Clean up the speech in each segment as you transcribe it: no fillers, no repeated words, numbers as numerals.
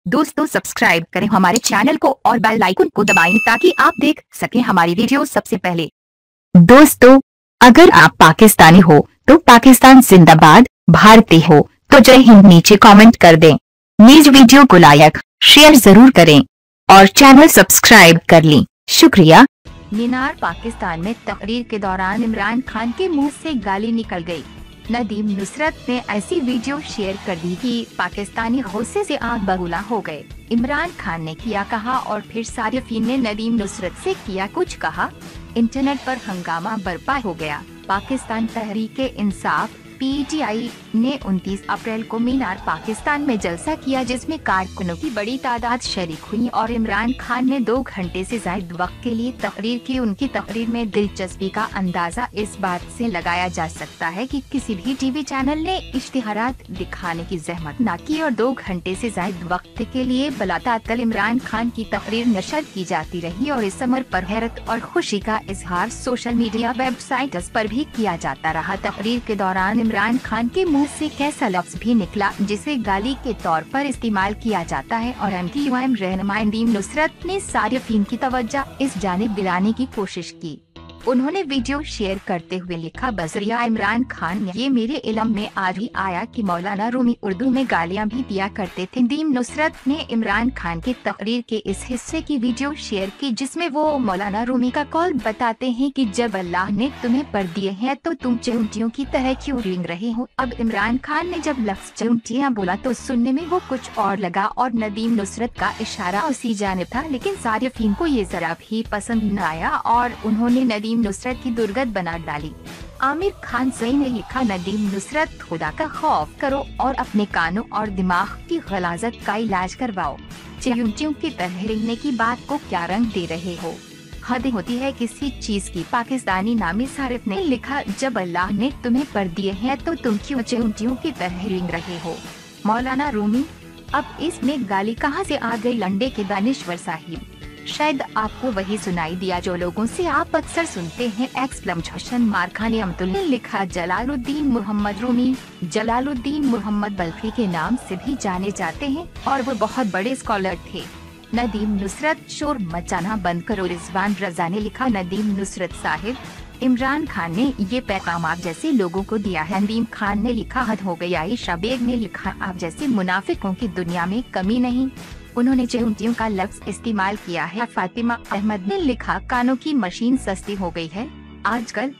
दोस्तों सब्सक्राइब करें हमारे चैनल को और बेल आइकन को दबाएं ताकि आप देख सकें हमारी वीडियो सबसे पहले। दोस्तों, अगर आप पाकिस्तानी हो तो पाकिस्तान जिंदाबाद, भारतीय हो तो जय हिंद नीचे कमेंट कर दें। प्लीज वीडियो को लाइक शेयर जरूर करें और चैनल सब्सक्राइब कर लें। शुक्रिया। मीनार पाकिस्तान में तकरीर के दौरान इमरान खान के मुंह से गाली निकल गई। नदीम नुसरत ने ऐसी वीडियो शेयर कर दी कि पाकिस्तानी गुस्से से आग बबूला हो गए। इमरान खान ने किया कहा और फिर सारिफीन ने नदीम नुसरत से किया कुछ कहा। इंटरनेट पर हंगामा बर्पा हो गया। पाकिस्तान तहरीक-ए-इंसाफ (पीटीआई) ने 29 अप्रैल को मीनार पाकिस्तान में जलसा किया, जिसमें कारकुनों की बड़ी तादाद शरीक हुई और इमरान खान ने 2 घंटे से ज्यादा वक्त के लिए तकरीर की। उनकी तकरीर में दिलचस्पी का अंदाजा इस बात से लगाया जा सकता है कि किसी भी टीवी चैनल ने इश्तिहारात दिखाने की जहमत न की और 2 घंटे से ज्यादा वक्त के लिए बलाताकल इमरान खान की तकरीर नशर की जाती रही और इस अमर पर हैरत और खुशी का इजहार सोशल मीडिया वेबसाइट्स पर भी किया जाता रहा। तकरीर के दौरान इमरान खान के मुंह से कैसा लफ्ज भी निकला जिसे गाली के तौर पर इस्तेमाल किया जाता है और एमटीयूएम रहनुमा नदीम नुसरत ने सारिफीन की तवज्जो इस जानिब दिलाने की कोशिश की। उन्होंने वीडियो शेयर करते हुए लिखा, बजरिया इमरान खान ने ये मेरे इल्म में आज ही आया कि मौलाना रूमी उर्दू में गालियां भी दिया करते थे। नदीम नुसरत ने इमरान खान की तकरीर के इस हिस्से की वीडियो शेयर की जिसमें वो मौलाना रूमी का कौल बताते हैं कि जब अल्लाह ने तुम्हें पर दिए हैं तो तुम चूंटियों की तरह क्यों रेंग रहे हो। अब इमरान खान ने जब लफ्ज चूंटियां बोला तो सुनने में वो कुछ और लगा और नदीम नुसरत का इशारा उसी जानिब था, लेकिन सारिफीन को ये जरा भी पसंद न आया और उन्होंने नदीम नुसरत की दुर्गत बना डाली। आमिर खान सई ने लिखा, नदीम नुसरत खुदा का खौफ करो और अपने कानों और दिमाग की गलाजत का इलाज करवाओ। चूंटियों की तरह रेंगने की बात को क्या रंग दे रहे हो। हद होती है किसी चीज की। पाकिस्तानी नामी सारिफ ने लिखा, जब अल्लाह ने तुम्हें पर दिए हैं तो तुम क्यों चूंटियों की तरह रेंग रहे हो। मौलाना रूमी, अब इसमें गाली कहाँ से आ गई। लंडे के दानिश्वर साहिब, शायद आपको वही सुनाई दिया जो लोगों से आप अक्सर सुनते हैं। एक्सक्लेमेशन मार्क खान अमतुल ने लिखा, जलालुद्दीन मोहम्मद रूमी जलालुद्दीन मोहम्मद बल्खी के नाम से भी जाने जाते हैं और वो बहुत बड़े स्कॉलर थे। नदीम नुसरत, शोर मचाना बंद करो। रिजवान रजा ने लिखा, नदीम नुसरत साहिब, इमरान खान ने ये पैगाम आप जैसे लोगों को दिया है। नदीम खान ने लिखा, हद हो गई। आयशा बेग ने लिखा, आप जैसे मुनाफिकों की दुनिया में कमी नहीं। उन्होंने चूंटियों का लफ्ज इस्तेमाल किया है। फातिमा अहमद ने लिखा, कानों की मशीन सस्ती हो गई है आजकल,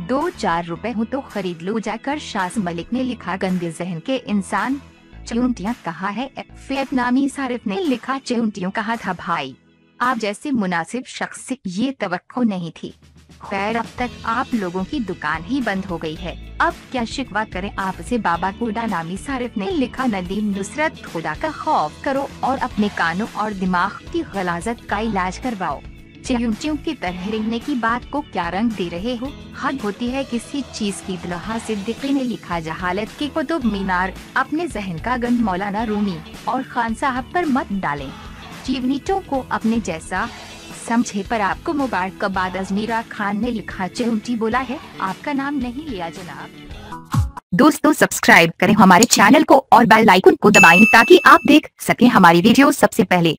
2-4 रुपए हो तो खरीद लो जाकर। शास मलिक ने लिखा, गंदे जहन के इंसान, चूंटियां कहा है। फैब नामी सारिफ ने लिखा, चूंटियों कहा था भाई, आप जैसे मुनासिब शख्स से ये तवक्को नहीं थी। खैर, अब तक आप लोगों की दुकान ही बंद हो गई है, अब क्या शिकवा करें आपसे। बाबा कोडा नामी सारिफ ने लिखा, नदीम नुसरत खुदा का खौफ करो और अपने कानों और दिमाग की गलाजत का इलाज करवाओ। चूंटियों की तरह रेंगने की बात को क्या रंग दे रहे हो। हद होती है किसी चीज की। दुल्हा सिद्दीकी ने लिखा, जहालत की कुतुब मीनार, अपने जहन का गंद मौलाना रूमी और खान साहब पर मत डालें। चीवनीटों को अपने जैसा समझे पर आपको मुबारकबाद। अजमीरा खान ने लिखा, चूंटी बोला है, आपका नाम नहीं लिया जनाब। दोस्तों सब्सक्राइब करें हमारे चैनल को और बेल आइकन को दबाएं ताकि आप देख सकें हमारी वीडियो सबसे पहले।